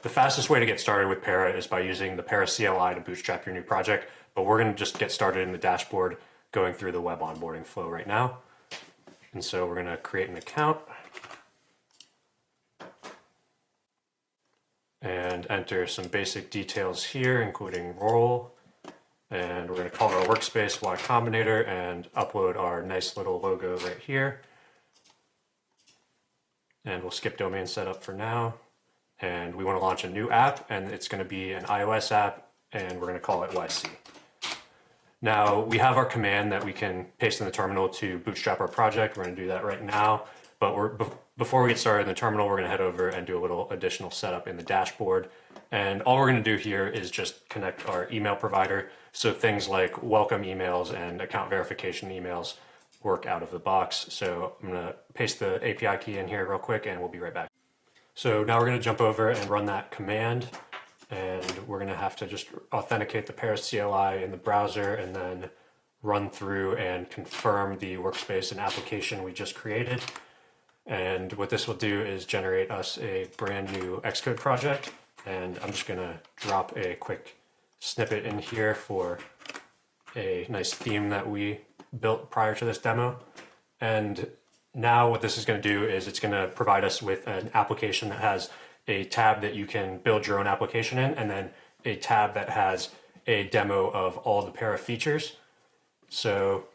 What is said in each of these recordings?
The fastest way to get started with Parra is by using the Parra CLI to bootstrap your new project, but we're going to just get started in the dashboard going through the web onboarding flow right now. And so we're going to create an account and enter some basic details here, including role. And we're going to call our workspace Y Combinator and upload our nice little logo right here. And we'll skip domain setup for now. And we want to launch a new app, and it's going to be an iOS app, and we're going to call it YC. Now, we have our command that we can paste in the terminal to bootstrap our project. We're going to do that right now. But before we get started in the terminal, we're going to head over and do a little additional setup in the dashboard. And all we're going to do here is just connect our email provider. So things like welcome emails and account verification emails work out of the box. So I'm going to paste the API key in here real quick, and we'll be right back. So now we're going to jump over and run that command, and we're going to have to just authenticate the Parra CLI in the browser and then run through and confirm the workspace and application we just created. And what this will do is generate us a brand new Xcode project. And I'm just going to drop a quick snippet in here for a nice theme that we built prior to this demo. And now what this is going to do is it's going to provide us with an application that has a tab that you can build your own application in, and then a tab that has a demo of all the Parra features. So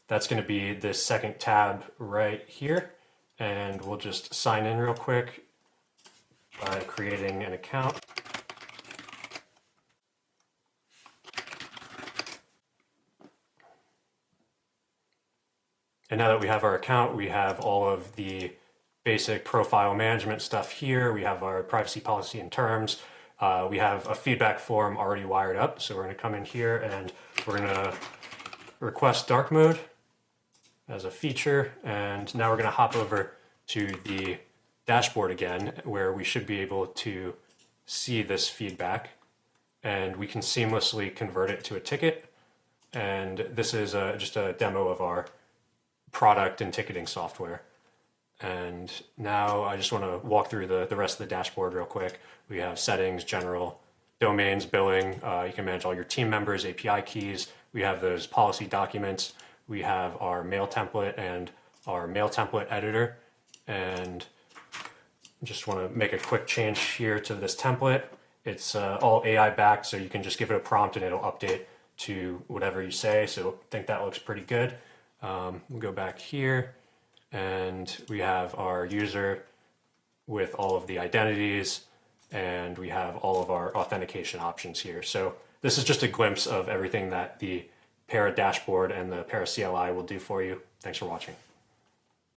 that's going to be this second tab right here. And we'll just sign in real quick by creating an account. And now that we have our account, we have all of the basic profile management stuff here. We have our privacy policy and terms. We have a feedback form already wired up. So we're going to come in here and we're going to request dark mode as a feature. And now we're going to hop over to the dashboard again, where we should be able to see this feedback. And we can seamlessly convert it to a ticket. And this is just a demo of our product and ticketing software. And now I just want to walk through the rest of the dashboard real quick. We have settings, general, domains, billing. You can manage all your team members, API keys. We have those policy documents. We have our mail template and our mail template editor. And just want to make a quick change here to this template. It's all AI backed, so you can just give it a prompt and it'll update to whatever you say. So I think that looks pretty good. We'll go back here and we have our user with all of the identities, and we have all of our authentication options here. So this is just a glimpse of everything that the Parra dashboard and the Parra CLI will do for you. Thanks for watching.